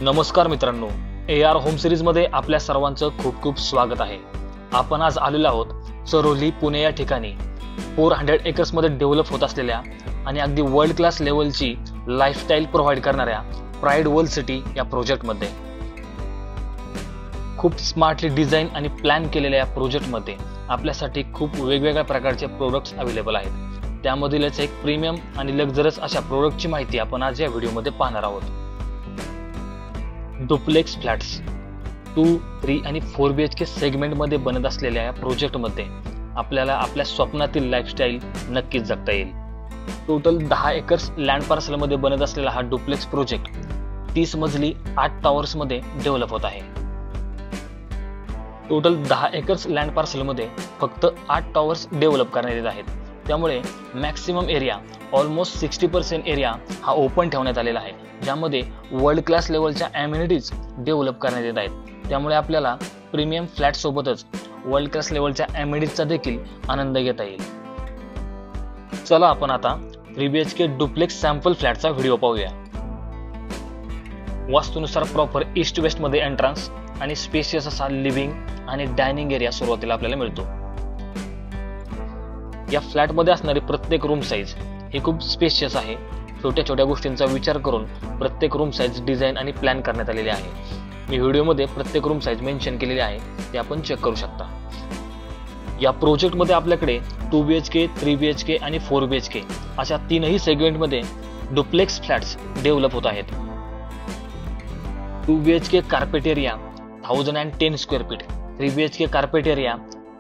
नमस्कार मित्रांनो, AR home series मध्ये आपल्या सर्वांचं खूप खूप स्वागत आहे। आपण आज आलेलो आहोत चरोली पुणे या ठिकाणी 400 एकर्स मध्ये डेव्हलप होत असलेल्या आणि अगदी वर्ल्ड क्लास लेवलची लाईफस्टाईल प्रोव्हाइड करणाऱ्या प्राइड वर्ल्ड सिटी या प्रोजेक्ट मध्ये। खूप स्मार्टली डिझाइन आणि प्लॅन केलेल्या या प्रोजेक्ट मध्ये आपल्यासाठी खूप वेगवेगळ्या प्रकारचे प्रोडक्ट्स अवेलेबल आहेत। त्यामधीलच एक प्रीमियम आणि लक्झरियस अशा प्रोडक्टची माहिती आपण आज या व्हिडिओमध्ये पाहणार आहोत। डुप्लेक्स फ्लॅट्स 2, 3 आणि 4 BHK सेगमेंट मध्ये बनत असलेल्या या प्रोजेक्ट मध्ये आपल्याला आपल्या स्वप्नातील लाईफस्टाईल नक्कीच जगता येईल। टोटल 10 एकर्स लँड पार्सल मध्ये बनत असलेला हा डुप्लेक्स प्रोजेक्ट 30 मजली 8 टॉवर्स मध्ये डेव्हलप होत आहे। टोटल 10 एकर्स लँड पार्सल मध्ये फक्त 8 टॉवर्स डेव्हलप करण्यात येत आहेत। त्यामुळे मॅक्सिमम एरिया ऑलमोस्ट 60% एरिया हा ओपन ठेवण्यात आलेला आहे, ज्यामध्ये वर्ल्ड क्लास लेवलच्या ॲम्युनिटीज डेव्हलप करण्यात येत आहेत। त्यामुळे आपल्याला प्रीमियम फ्लॅट सोबतच वर्ल्ड क्लास लेवलच्या ॲम्युनिटीजचा देखील आनंद घेता येईल। चला आपण आता 3 BHK डुप्लेक्स सॅम्पल फ्लॅटचा व्हिडिओ पाहूया। वास्तुनुसार प्रॉपर ईस्ट वेस्ट मध्ये एंट्रन्स आणि स्पेशियस असा लिव्हिंग आणि डायनिंग एरिया सुरुवातीला आपल्याला मिळतो। या फ्लॅट मध्ये असणारी प्रत्येक रूम साइज ही खूप स्पेशियस आहे। छोट्या छोट्या गोष्टींचा विचार करून प्रत्येक रूम साइज डिझाइन आणि प्लॅन करण्यात आलेली आहे। मी व्हिडिओमध्ये प्रत्येक रूम साइज मेन्शन केलेली आहे, ते आपण चेक करू शकता। या प्रोजेक्ट मध्ये आपल्याकडे 2 BHK, 3 BHK आणि 4 BHK अशा तीनही सेगमेंट मध्ये डुप्लेक्स फ्लॅट्स डेव्हलप होत आहेत। 2 BHK carpet area 1010 square feet, 3 BHK carpet area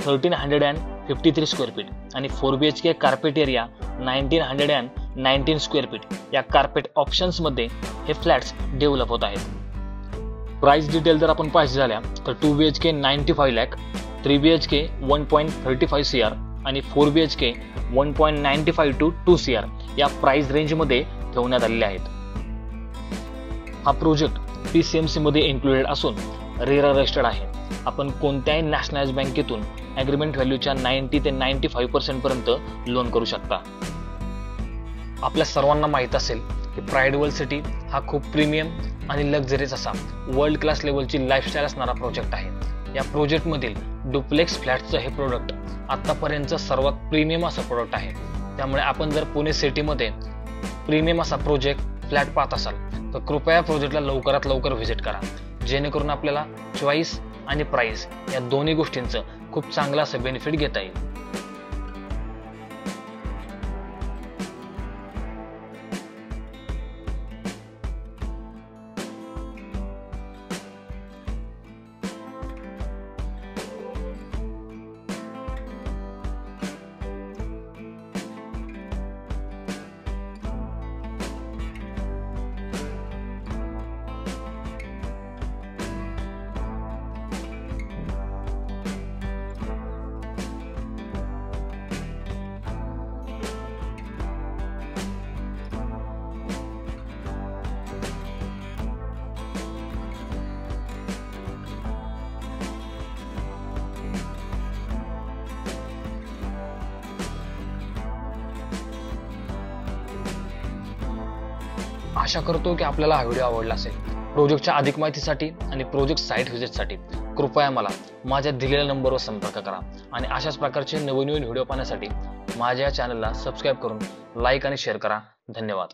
1353 square feet आणि 4 BHK carpet area 1919 square feet या कार्पेट ऑप्शन्स मध्ये हे फ्लॅट्स डेव्हलप होत आहेत। प्राइस डिटेल जर आपण पाहिजे झाल्या तर 2 BHK 95 लाख, 3 BHK 1.35 CR आणि 4 BHK 1.95 to 2 CR या प्राइस रेंज मध्ये ठेवण्यात आलेले आहेत। हा प्रोजेक्ट PCMC मध्ये इन्क्लुडेड असून रेरा रजिस्टर्ड आहे। आपण कोणत्याही नॅशनलाइज बँकेतून ॲग्रीमेंट व्हॅल्यूच्या 90 ते 95% पर्यंत लोन करू शकता। आपल्या सर्वांना माहित असेल की प्राइड वर्ल्ड सिटी हा खूप प्रीमियम आणि लक्झरियस असा वर्ल्ड क्लास लेवलची लाईफस्टाईल असणारा प्रोजेक्ट आहे। या प्रोजेक्ट मधील डुप्लेक्स फ्लॅटचं हे प्रोडक्ट आतापर्यंतचं सर्वात प्रीमियम असं प्रोडक्ट आहे। त्यामुळे आपण जर पुणे सिटीमध्ये प्रीमियम असा प्रोजेक्ट फ्लॅट पाहत असाल तर कृपया प्रोजेक्टला लवकरात लवकर व्हिजिट करा, जेणेकरून आपल्याला चॉईस आणि प्राइस या दोन्ही गोष्टींचं खूप चांगलं असं बेनिफिट घेता येईल। आशा करतो की आपल्याला हा व्हिडिओ आवडला असेल। प्रोजेक्टच्या अधिक माहितीसाठी आणि प्रोजेक्ट साइट व्हिजिटसाठी कृपया मला माझ्या दिलेल्या नंबरवर संपर्क करा आणि अशाच प्रकारचे नवीन व्हिडिओ पाहण्यासाठी माझ्या चॅनलला सबस्क्राइब करून लाईक आणि शेअर करा। धन्यवाद।